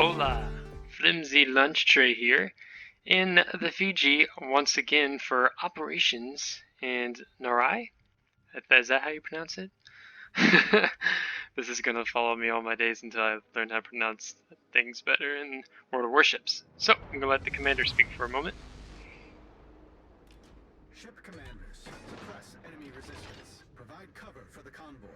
Hola! Flimsy lunch tray here in the Fiji once again for operations and Narai? Is that how you pronounce it? This is gonna follow me all my days until I learn how to pronounce things better in World of Warships. So, I'm gonna let the commander speak for a moment. Ship commanders, suppress enemy resistance. Provide cover for the convoy.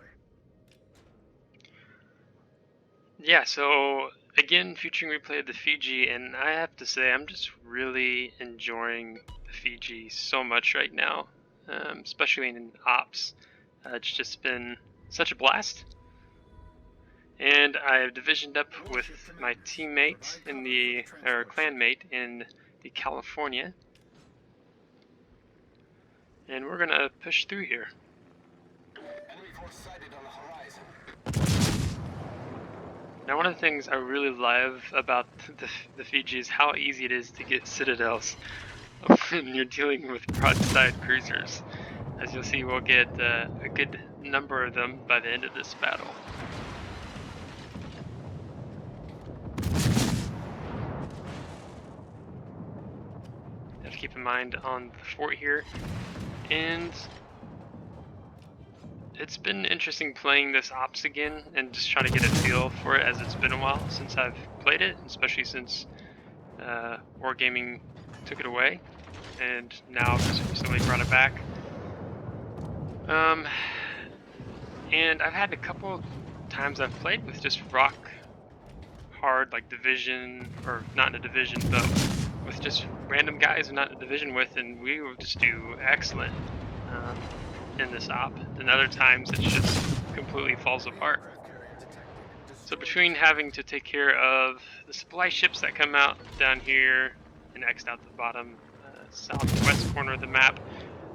Yeah, so again, featuring replay of the Fiji, and I have to say I'm just really enjoying the Fiji so much right now, especially in ops. It's just been such a blast. And I have divisioned up with my teammate or clanmate in the California. And we're gonna push through here. Enemy force sighted on the horizon. Now, one of the things I really love about the Fiji is how easy it is to get citadels when you're dealing with broadside cruisers. As you'll see, we'll get a good number of them by the end of this battle. You have to keep in mind on the fort here, and it's been interesting playing this ops again and just trying to get a feel for it, as it's been a while since I've played it, especially since Wargaming took it away and now just recently brought it back. And I've had a couple times I've played with just rock hard, like division, or not in a division, but with just random guys I'm not in a division with, and we will just do excellent in this op. And other times it just completely falls apart. So between having to take care of the supply ships that come out down here and X'd out the bottom southwest corner of the map,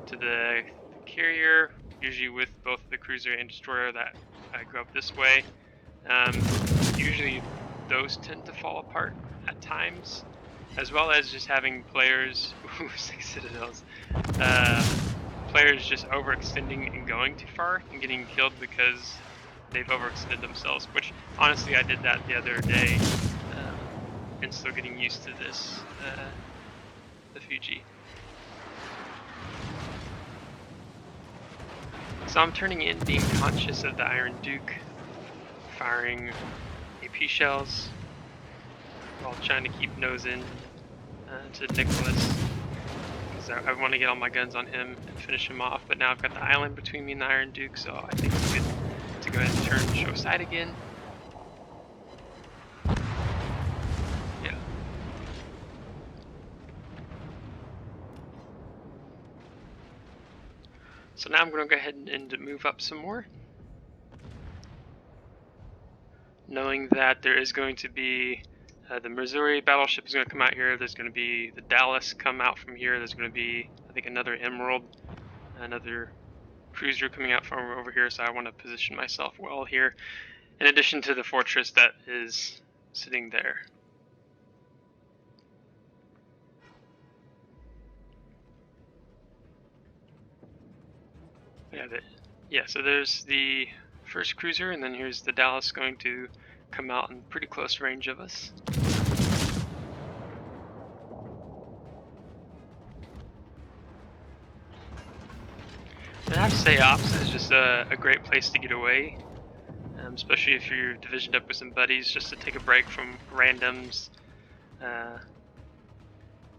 to the carrier, usually with both the cruiser and destroyer that I go up this way, usually those tend to fall apart at times, as well as just having players, 6 citadels, players just overextending and going too far and getting killed because they've overextended themselves, which honestly I did that the other day, and still getting used to this, the Fiji. So I'm turning in, being conscious of the Iron Duke, firing AP shells while trying to keep nose in to Nicholas, because I want to get all my guns on him and finish him off. But now I've got the island between me and the Iron Duke, so I think it's good to go ahead and turn show side again. Yeah. So now I'm going to go ahead and move up some more, knowing that there is going to be the Missouri battleship is going to come out here. There's going to be the Dallas come out from here. There's going to be, I think, another Emerald, another cruiser coming out from over here. So I want to position myself well here, in addition to the fortress that is sitting there. Yeah, so there's the first cruiser, and then here's the Dallas going to come out in pretty close range of us. And I have to say, ops is just a great place to get away, especially if you're divisioned up with some buddies, just to take a break from randoms.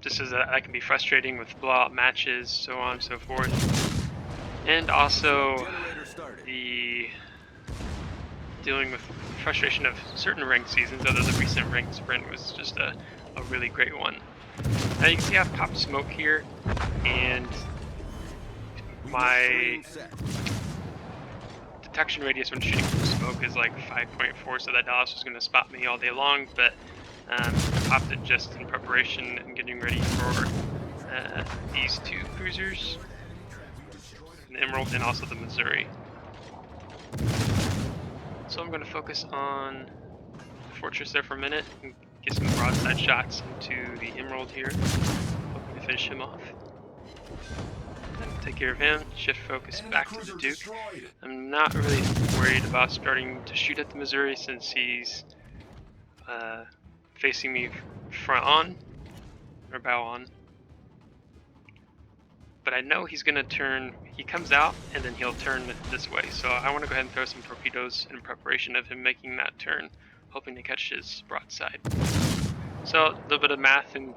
Just as that can be frustrating with blowout matches, so on and so forth. And also the dealing with frustration of certain ranked seasons, although the recent ranked sprint was just a really great one. Now you can see I've popped smoke here, and my detection radius when shooting from smoke is like 5.4, so that Dallas was going to spot me all day long, but I popped it just in preparation and getting ready for these 2 cruisers, the Emerald and also the Missouri. So I'm going to focus on the fortress there for a minute and get some broadside shots into the Emerald here, hoping to finish him off. And take care of him, shift focus back to the Duke. I'm not really worried about starting to shoot at the Missouri since he's facing me front on, or bow on. But I know he's gonna turn, he comes out and then he'll turn this way. So I want to go ahead and throw some torpedoes in preparation of him making that turn, hoping to catch his broadside. So a little bit of math and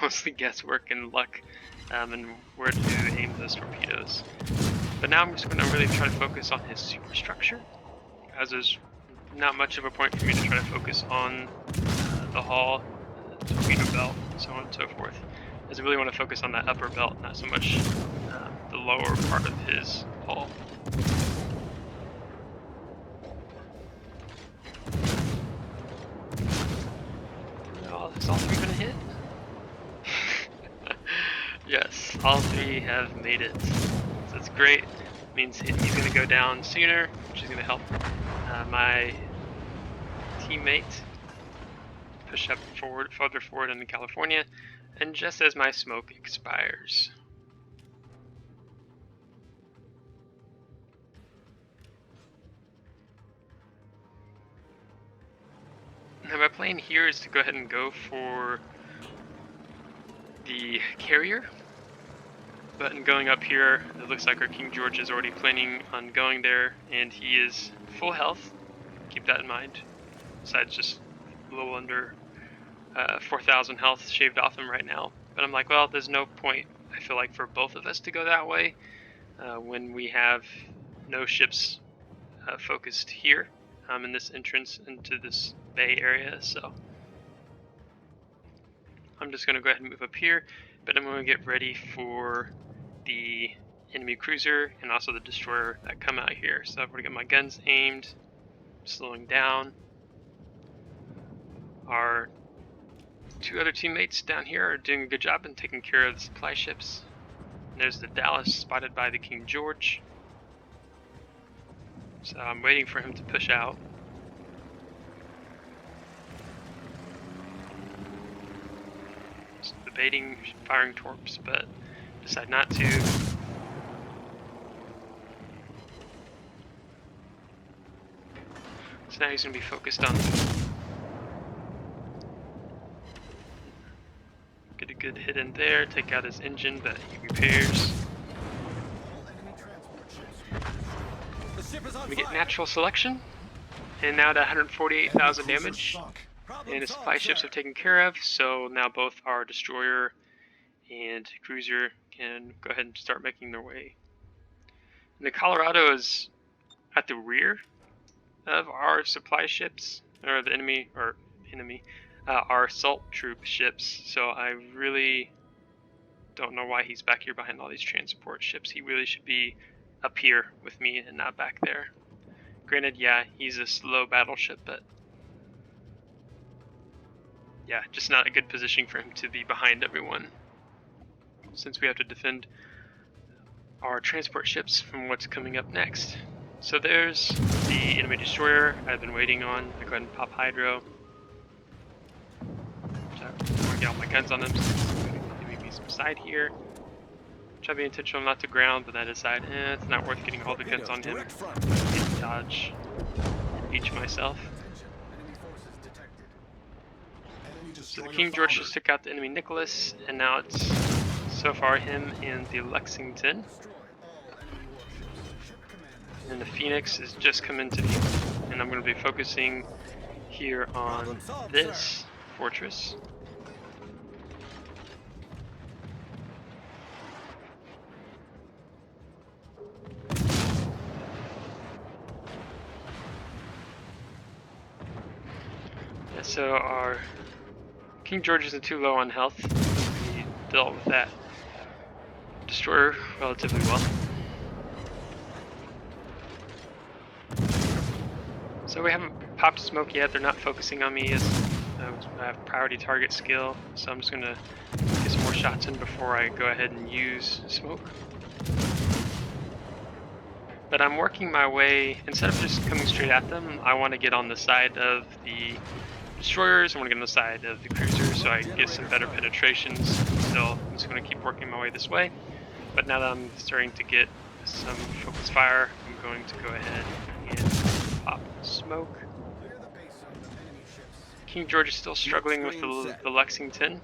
mostly guesswork and luck, and where to aim those torpedoes. But now I'm just going to really try to focus on his superstructure, as there's not much of a point for me to try to focus on the hull, torpedo belt, so on and so forth. As I really want to focus on that upper belt, not so much the lower part of his hull. Is all three gonna hit? Yes, all three have made it. So it's great. It means he's gonna go down sooner, which is gonna help my teammate push up further forward into California, and just as my smoke expires. Now my plan here is to go ahead and go for the carrier, but in going up here, it looks like our King George is already planning on going there, and he is full health. Keep that in mind. Besides just a little under 4,000 health shaved off him right now. But I'm like, well, there's no point, I feel like, for both of us to go that way when we have no ships focused here in this entrance into this bay area. So I'm just going to go ahead and move up here, but I'm going to get ready for the enemy cruiser and also the destroyer that come out here. So I've already got my guns aimed, slowing down. Our two other teammates down here are doing a good job in taking care of the supply ships. And there's the Dallas spotted by the King George. So I'm waiting for him to push out. Just debating firing torps, but decide not to. So now he's going to be focused on get a good hit in there, take out his engine that he repairs. We get natural selection, and now to 148,000 damage, and his supply ships are taken care of, so now both our destroyer and cruiser can go ahead and start making their way. And the Colorado is at the rear of our supply ships, or the enemy, our assault troop ships, so I really don't know why he's back here behind all these transport ships. He really should be up here with me and not back there. Granted, yeah, he's a slow battleship, but yeah, just not a good position for him to be behind everyone, since we have to defend our transport ships from what's coming up next. So there's the enemy destroyer I've been waiting on. I go ahead and pop hydro. So I want to get all my guns on him, so giving me some side here. Try to be intentional not to ground, but I decide, it's not worth getting all the guns on him. Get dodge and beach myself. So the King George just took out the enemy Nicholas, and now it's so far him and the Lexington. And the Phoenix has just come into view, and I'm going to be focusing here on this fortress. Yeah, so our King George isn't too low on health. We dealt with that destroyer relatively well. So we haven't popped smoke yet. They're not focusing on me as I have priority target skill. So I'm just going to get some more shots in before I go ahead and use smoke. But I'm working my way, instead of just coming straight at them, I want to get on the side of the destroyers. I want to get on the side of the cruisers so I get some better penetrations. So I'm just going to keep working my way this way. But now that I'm starting to get some focus fire, I'm going to go ahead and pop smoke. King George is still struggling with the Lexington.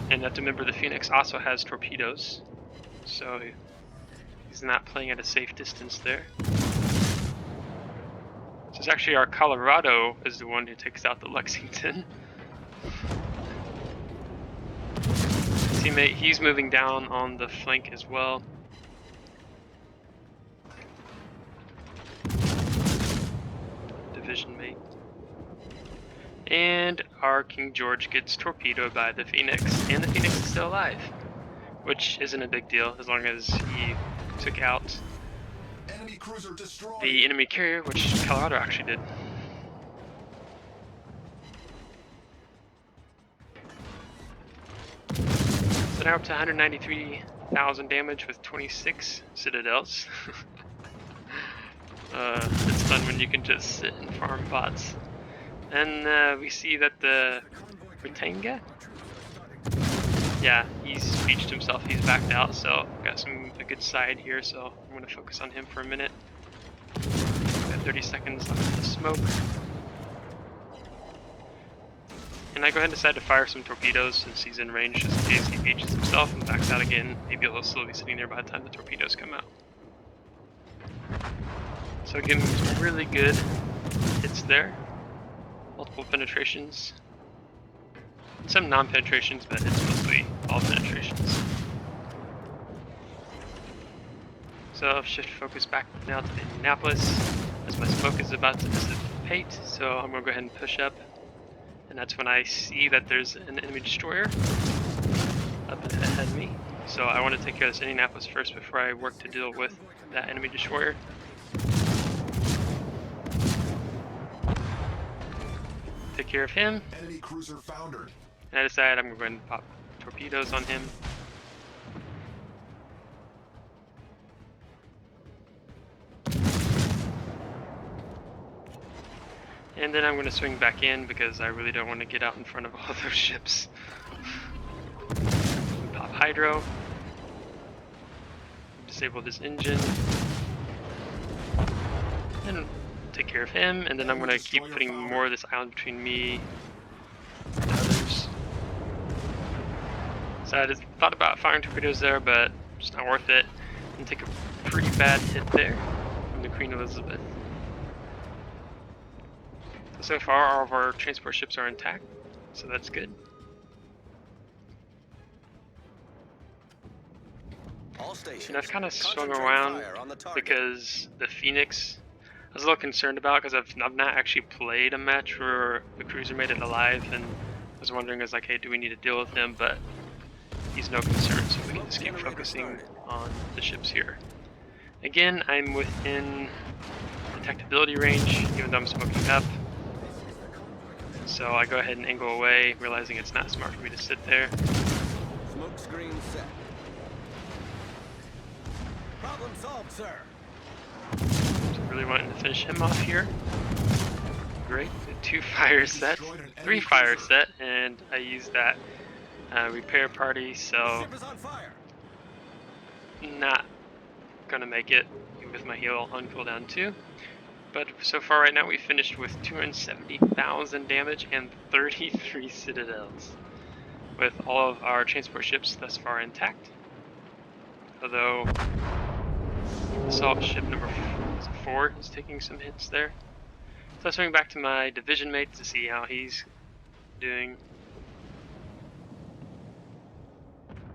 And you have to remember the Phoenix also has torpedoes, so he's not playing at a safe distance there. So it's actually our Colorado is the one who takes out the Lexington. Teammate, he's moving down on the flank as well. Division mate. And our King George gets torpedoed by the Phoenix, and the Phoenix is still alive, which isn't a big deal as long as he took out Enemy cruiser destroyed. the enemy carrier, which Colorado actually did. So now up to 193,000 damage with 26 citadels. It's fun when you can just sit and farm bots. And we see that the Britannia, yeah, he's beached himself, he's backed out, so got a good side here, so I'm going to focus on him for a minute. Got 30 seconds left in the smoke. And I go ahead and decide to fire some torpedoes since he's in range, just in case he beaches himself and backs out again. Maybe he'll still be sitting there by the time the torpedoes come out. So again, some really good hits there. Multiple penetrations. And some non-penetrations, but it's mostly all penetrations. So I'll shift focus back now to Indianapolis, as my smoke is about to dissipate, so I'm going to go ahead and push up. And that's when I see that there's an enemy destroyer up ahead of me. So I want to take care of this Indianapolis first before I work to deal with that enemy destroyer. Take care of him. Enemy cruiser foundered. And I decide I'm going to go ahead and pop torpedoes on him. And then I'm going to swing back in because I really don't want to get out in front of all those ships. Pop hydro. Disable this engine. And take care of him. And then I'm going to keep putting more of this island between me and others. So I just thought about firing torpedoes there, but it's not worth it. And take a pretty bad hit there from the Queen Elizabeth. So far, all of our transport ships are intact, so that's good. All stations. And I've kind of swung around because the Phoenix I was a little concerned about because I've not actually played a match where the cruiser made it alive, and I was wondering, I was like, hey, do we need to deal with him? But he's no concern, so we can just keep focusing on the ships here. Again, I'm within detectability range, even though I'm smoking up. So I go ahead and angle away, realizing it's not smart for me to sit there. Smoke screen set. Problem solved, sir. So really wanting to finish him off here. Great, 2 fire sets, 3 fire set, and I use that repair party, so Ship is on fire. not gonna make it with my heal on cooldown 2. But so far right now we finished with 270,000 damage and 33 citadels, with all of our transport ships thus far intact. Although assault ship number 4 is taking some hits there. So I'll swing back to my division mate to see how he's doing.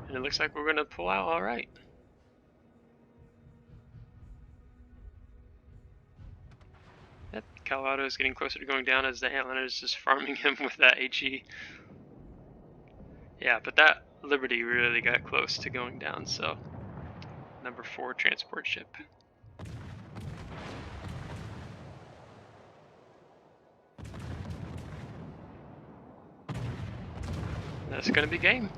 And it looks like we're gonna pull out alright. Yep, Colorado is getting closer to going down as the Antler is just farming him with that HE. Yeah, but that Liberty really got close to going down, so number 4 transport ship. That's gonna be game.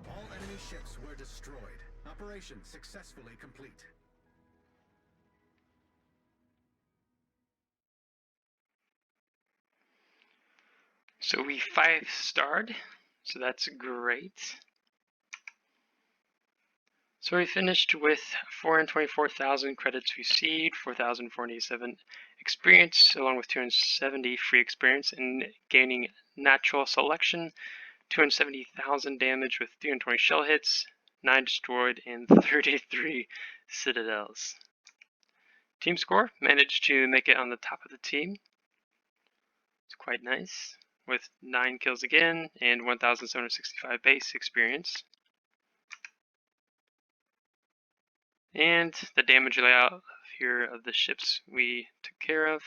All enemy ships were destroyed. Operation successfully complete. So we 5-starred, so that's great. So we finished with 424,000 credits received, 4,487 experience, along with 270 free experience, and gaining natural selection, 270,000 damage with 320 shell hits, 9 destroyed, and 33 citadels. Team score, managed to make it on the top of the team. It's quite nice, with 9 kills again, and 1,765 base experience. And the damage layout here of the ships we took care of.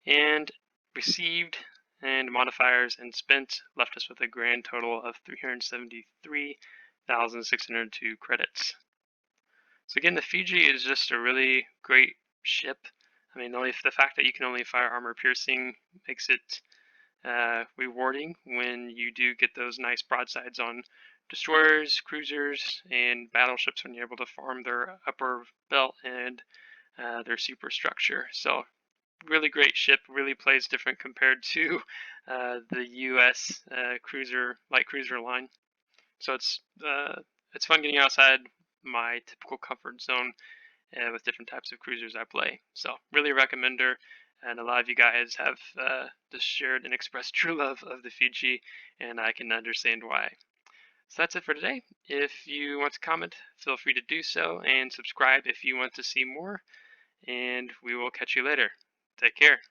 And received and modifiers and spent left us with a grand total of 373,602 credits. So again, the Fiji is just a really great ship. I mean, only the fact that you can only fire armor piercing makes it rewarding when you do get those nice broadsides on destroyers, cruisers, and battleships when you're able to farm their upper belt and their superstructure. So really great ship, really plays different compared to the U.S. light cruiser line. So it's fun getting outside my typical comfort zone with different types of cruisers I play. So really recommend her. And a lot of you guys have just shared and expressed true love of the Fiji, and I can understand why. So that's it for today. If you want to comment, feel free to do so, and subscribe if you want to see more. And we will catch you later. Take care.